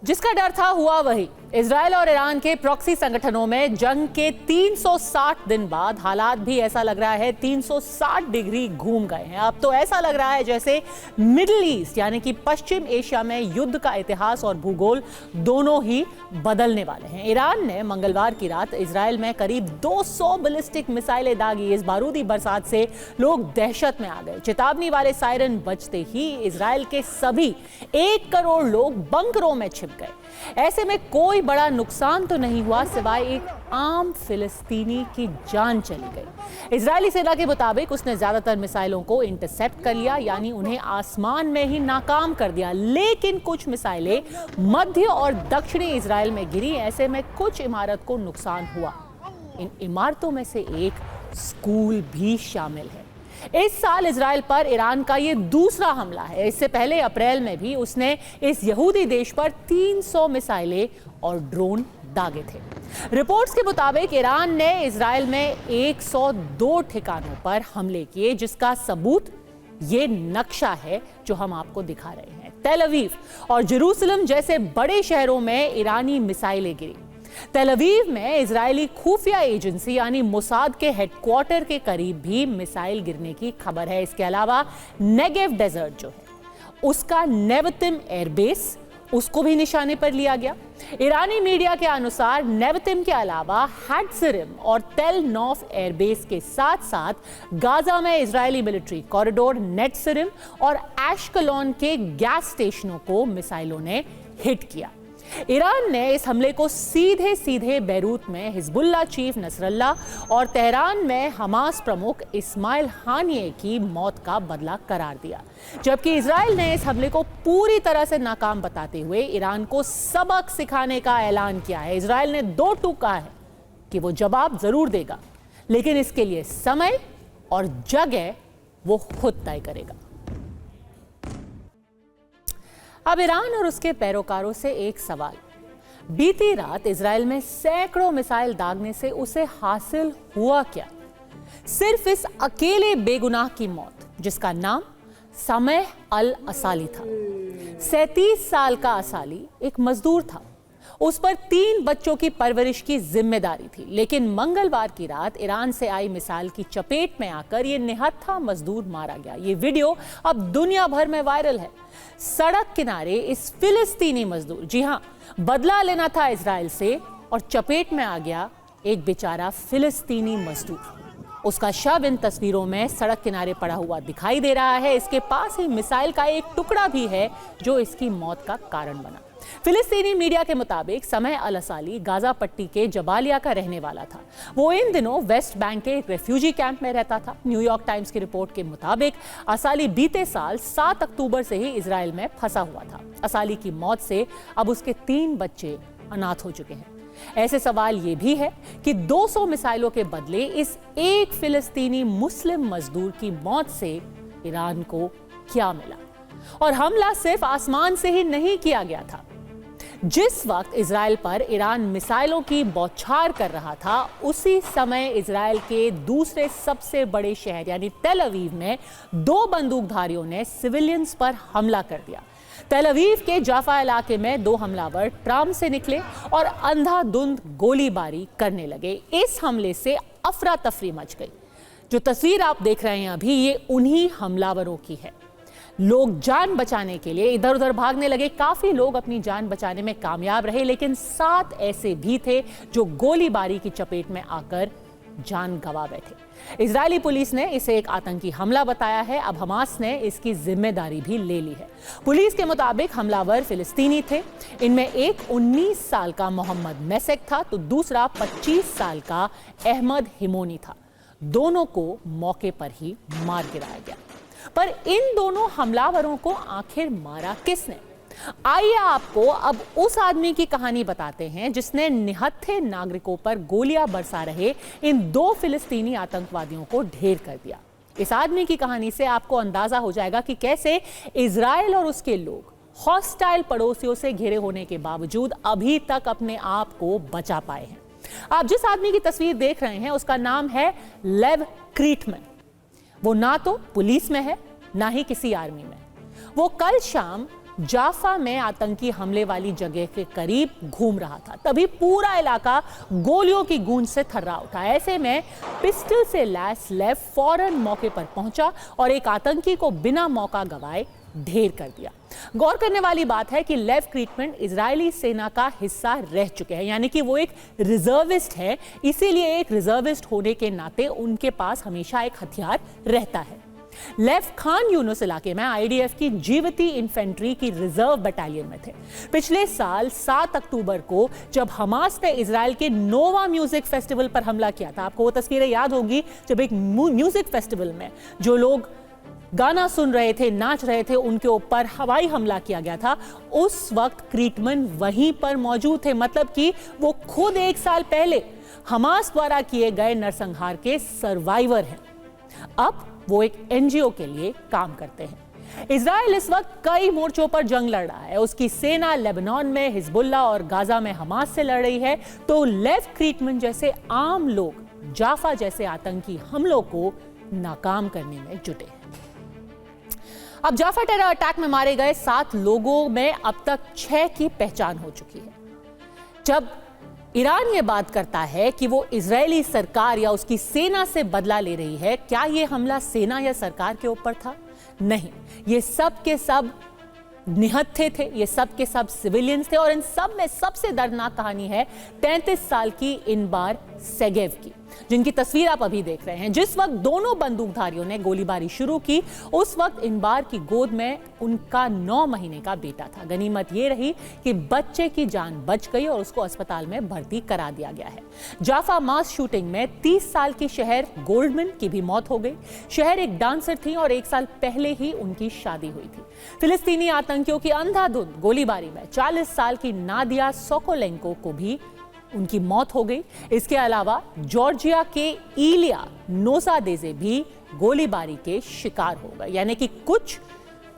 जिसका डर था हुआ वही। इजराइल और ईरान के प्रॉक्सी संगठनों में जंग के 360 दिन बाद हालात भी ऐसा लग रहा है 360 डिग्री घूम गए हैं। अब तो ऐसा लग रहा है जैसे मिडिल ईस्ट यानी कि पश्चिम एशिया में युद्ध का इतिहास और भूगोल दोनों ही बदलने वाले हैं। ईरान ने मंगलवार की रात इजराइल में करीब 200 बैलिस्टिक मिसाइलें दागी। इस बारूदी बरसात से लोग दहशत में आ गए। चेतावनी वाले सायरन बजते ही इजराइल के सभी 1 करोड़ लोग बंकरों में छिप गए। ऐसे में कोई बड़ा नुकसान तो नहीं हुआ सिवाय एक आम फिलिस्तीनी की जान चली गई। इजरायली सेना के मुताबिक उसने ज्यादातर मिसाइलों को इंटरसेप्ट कर लिया, यानी उन्हें आसमान में ही नाकाम कर दिया। लेकिन कुछ मिसाइलें मध्य और दक्षिणी इजराइल में गिरी। ऐसे में कुछ इमारत को नुकसान हुआ। इन इमारतों में से एक स्कूल भी शामिल है। इस साल इजराइल पर ईरान का ये दूसरा हमला है। इससे पहले अप्रैल में भी उसने इस यहूदी देश पर 300 मिसाइलें और ड्रोन दागे थे। रिपोर्ट्स के मुताबिक ईरान ने इजराइल में 102 ठिकानों पर हमले किए, जिसका सबूत ये नक्शा है जो हम आपको दिखा रहे हैं। तेल अवीव और जेरूसलम जैसे बड़े शहरों में ईरानी मिसाइलें गिरी। तेल अवीव में इजरायली खुफिया एजेंसी यानी मोसाद के हेडक्वार्टर के करीब भी मिसाइल गिरने की खबर है। इसके अलावा नेगेव डेजर्ट जो है उसका नेवतिम एयरबेस, उसको भी निशाने पर लिया गया। ईरानी मीडिया के अनुसार नेवतिम के अलावा हैट्सिरिम और तेल नौफ एयरबेस के साथ साथ गाजा में इजरायली मिलिट्री कॉरिडोर, नेटसिरिम और एशकलोन के गैस स्टेशनों को मिसाइलों ने हिट किया। ईरान ने इस हमले को सीधे सीधे बैरूत में हिजबुल्लाह चीफ नसरल्लाह और तेहरान में हमास प्रमुख इस्माइल हानिये की मौत का बदला करार दिया, जबकि इजराइल ने इस हमले को पूरी तरह से नाकाम बताते हुए ईरान को सबक सिखाने का ऐलान किया है। इजराइल ने 2 टूक कहा है कि वो जवाब जरूर देगा, लेकिन इसके लिए समय और जगह वो खुद तय करेगा। अब ईरान और उसके पैरोकारों से एक सवाल। बीती रात इजराइल में सैकड़ों मिसाइल दागने से उसे हासिल हुआ क्या? सिर्फ इस अकेले बेगुनाह की मौत, जिसका नाम समह अल असाली था। 37 साल का असाली एक मजदूर था। उस पर 3 बच्चों की परवरिश की जिम्मेदारी थी। लेकिन मंगलवार की रात ईरान से आई मिसाइल की चपेट में आकर यह निहत्था मजदूर मारा गया। ये वीडियो अब दुनिया भर में वायरल है। सड़क किनारे इस फिलिस्तीनी मजदूर, जी हां, बदला लेना था इजराइल से और चपेट में आ गया एक बेचारा फिलिस्तीनी मजदूर। उसका शव इन तस्वीरों में सड़क किनारे पड़ा हुआ दिखाई दे रहा है। इसके पास ही मिसाइल का एक टुकड़ा भी है जो इसकी मौत का कारण बना। फिलिस्तीनी मीडिया के मुताबिक समह अल असाली गाजा पट्टी के जबालिया का रहने वाला था। वो इन दिनों वेस्ट बैंक के एक रेफ्यूजी कैंप में रहता था। न्यूयॉर्क टाइम्स की रिपोर्ट के मुताबिक असाली बीते साल 7 अक्टूबर से ही इजराइल में फंसा हुआ था। असाली की मौत से अब उसके 3 बच्चे अनाथ हो चुके हैं। ऐसे सवाल ये भी है कि 200 मिसाइलों के बदले इस एक फिलिस्तीनी मुस्लिम मजदूर की मौत से ईरान को क्या मिला? और हमला सिर्फ आसमान से ही नहीं किया गया था। जिस वक्त इजराइल पर ईरान मिसाइलों की बौछार कर रहा था, उसी समय इजराइल के दूसरे सबसे बड़े शहर यानी तेल अवीव में 2 बंदूकधारियों ने सिविलियंस पर हमला कर दिया। तेल अवीव के जाफा इलाके में 2 हमलावर ट्राम से निकले और अंधाधुंध गोलीबारी करने लगे। इस हमले से अफरा तफरी मच गई। जो तस्वीर आप देख रहे हैं अभी, ये उन्हीं हमलावरों की है। लोग जान बचाने के लिए इधर उधर भागने लगे। काफी लोग अपनी जान बचाने में कामयाब रहे, लेकिन 7 ऐसे भी थे जो गोलीबारी की चपेट में आकर जान गंवा बैठे। इजरायली पुलिस ने इसे एक आतंकी हमला बताया है। अब हमास ने इसकी जिम्मेदारी भी ले ली है। पुलिस के मुताबिक हमलावर फिलिस्तीनी थे। इनमें एक 19 साल का मोहम्मद मैसेक था तो दूसरा 25 साल का अहमद हिमोनी था। दोनों को मौके पर ही मार गिराया गया। पर इन दोनों हमलावरों को आखिर मारा किसने? आइए आपको अब उस आदमी की कहानी बताते हैं जिसने निहत्थे नागरिकों पर गोलियां बरसा रहे इन 2 फिलिस्तीनी आतंकवादियों को ढेर कर दिया। इस आदमी की कहानी से आपको अंदाजा हो जाएगा कि कैसे इजराइल और उसके लोग हॉस्टाइल पड़ोसियों से घिरे होने के बावजूद अभी तक अपने आप को बचा पाए हैं। आप जिस आदमी की तस्वीर देख रहे हैं उसका नाम है लेव क्रीटमैन। वो ना तो पुलिस में है ना ही किसी आर्मी में। वो कल शाम जाफा में आतंकी हमले वाली जगह के करीब घूम रहा था। तभी पूरा इलाका गोलियों की गूंज से थर्रा उठा। ऐसे में पिस्टल से लैस लेव फौरन मौके पर पहुंचा और एक आतंकी को बिना मौका गंवाए ढेर कर दिया। गौर करने वाली बात है कि लेव क्रीटमैन इजरायली सेना का हिस्सा रह चुके हैं, यानी कि वो एक रिजर्विस्ट है। इसीलिए एक रिजर्विस्ट होने के नाते उनके पास हमेशा एक हथियार रहता है। लेव खान यूनुस इलाके में आईडीएफ की जीवती इन्फेंट्री की रिजर्व बटालियन में थे। पिछले साल 7 अक्टूबर को जब हमास ने इजराइल के नोवा म्यूजिक फेस्टिवल पर हमला किया था, आपको वो तस्वीरें याद होगी जब एक म्यूजिक फेस्टिवल में जो लोग गाना सुन रहे थे, नाच रहे थे, उनके ऊपर हवाई हमला किया गया था। उस वक्त क्रीटमैन वहीं पर मौजूद थे, मतलब कि वो खुद 1 साल पहले हमास द्वारा किए गए नरसंहार के सर्वाइवर हैं। अब वो एक एनजीओ के लिए काम करते हैं। इजराइल इस वक्त कई मोर्चों पर जंग लड़ रहा है। उसकी सेना लेबनान में हिजबुल्लाह और गाजा में हमास से लड़ रही है, तो लेव क्रीटमैन जैसे आम लोग जाफा जैसे आतंकी हमलों को नाकाम करने में जुटे हैं। अब जाफा टेरर अटैक में मारे गए 7 लोगों में अब तक 6 की पहचान हो चुकी है। जब ईरान ये बात करता है कि वो इजरायली सरकार या उसकी सेना से बदला ले रही है, क्या ये हमला सेना या सरकार के ऊपर था? नहीं, ये सब के सब निहत्थे थे, ये सब के सब सिविलियंस थे। और इन सब में सबसे दर्दनाक कहानी है 33 साल की इनबार सेगेव की, जिनकी तस्वीर आप अभी देख रहे हैं। जिस वक्त दोनों बंदूकधारियों ने गोलीबारी शुरू की, उस वक्त इनबार की गोद में उनका 9 महीने का बेटा था। गनीमत ये रही कि बच्चे की जान बच गई और उसको अस्पताल में भर्ती करा दिया गया है। जाफा मास शूटिंग में 30 साल की शहर गोल्डमैन की भी मौत हो गई। शहर एक डांसर थी और 1 साल पहले ही उनकी शादी हुई थी। फिलिस्तीनी आतंकियों की अंधाधुंध गोलीबारी में 40 साल की नादिया सोकोलेंको को भी उनकी मौत हो गई। इसके अलावा जॉर्जिया के इलिया नोसादेजे भी गोलीबारी के शिकार हो गए, यानी कि कुछ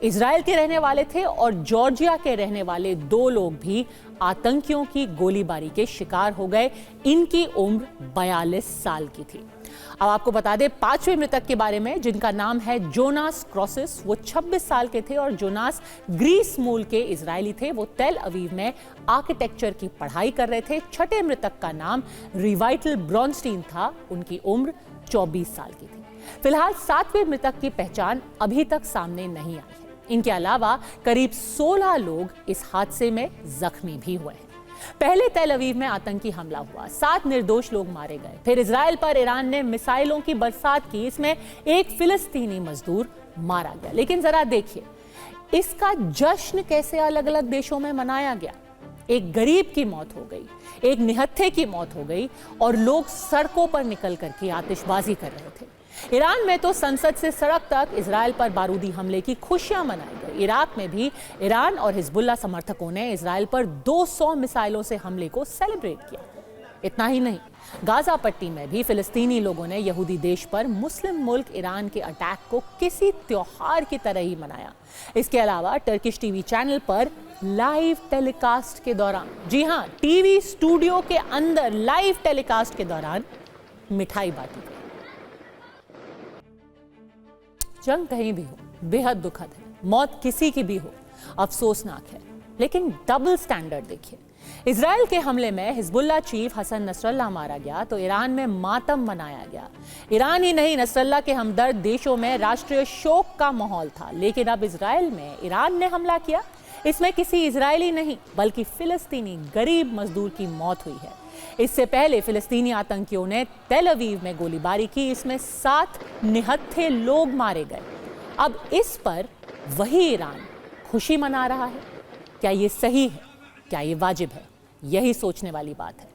इजराइल के रहने वाले थे और जॉर्जिया के रहने वाले 2 लोग भी आतंकियों की गोलीबारी के शिकार हो गए। इनकी उम्र 42 साल की थी। अब आपको बता दें 5वें मृतक के बारे में, जिनका नाम है जोनास क्रॉसिस। वो 26 साल के थे और जोनास ग्रीस मूल के इजरायली थे। वो तेल अवीव में आर्किटेक्चर की पढ़ाई कर रहे थे। 6ठे मृतक का नाम रिवाइटल ब्रॉन्स्टीन था। उनकी उम्र 24 साल की थी। फिलहाल 7वें मृतक की पहचान अभी तक सामने नहीं आई है। इनके अलावा करीब 16 लोग इस हादसे में जख्मी भी हुए हैं। पहले तेल अवीव में आतंकी हमला हुआ, 7 निर्दोष लोग मारे गए। फिर इजराइल पर ईरान ने मिसाइलों की बरसात की, इसमें एक फिलिस्तीनी मजदूर मारा गया। लेकिन जरा देखिए, इसका जश्न कैसे अलग अलग देशों में मनाया गया। एक गरीब की मौत हो गई, एक निहत्थे की मौत हो गई और लोग सड़कों पर निकल करके आतिशबाजी कर रहे थे। ईरान में तो संसद से सड़क तक इजराइल पर बारूदी हमले की खुशियां मनाई गई। इराक में भी ईरान और हिजबुल्लाह समर्थकों ने इजराइल पर 200 मिसाइलों से हमले को सेलिब्रेट किया। इतना ही नहीं, गाजा पट्टी में भी फिलिस्तीनी लोगों ने यहूदी देश पर मुस्लिम मुल्क ईरान के अटैक को किसी त्योहार की तरह ही मनाया। इसके अलावा टर्किश टीवी चैनल पर लाइव टेलीकास्ट के दौरान, जी हां, टीवी स्टूडियो के अंदर लाइव टेलीकास्ट के दौरान मिठाई बांटी गई। जंग कहीं भी हो बेहद दुखद है, मौत किसी की भी हो अफसोसनाक है, लेकिन डबल स्टैंडर्ड देखिए। इजराइल के हमले में हिजबुल्लाह चीफ हसन नसरल्लाह मारा गया तो ईरान में मातम मनाया गया। ईरान ही नहीं, नसरल्लाह के हमदर्द देशों में राष्ट्रीय शोक का माहौल था। लेकिन अब इजराइल में ईरान ने हमला किया, इसमें किसी इजरायली नहीं बल्कि फिलिस्तीनी गरीब मजदूर की मौत हुई है। इससे पहले फिलिस्तीनी आतंकियों ने तेल अवीव में गोलीबारी की, इसमें 7 निहत्थे लोग मारे गए। अब इस पर वही ईरान खुशी मना रहा है। क्या ये सही है? क्या ये वाजिब है? यही सोचने वाली बात है।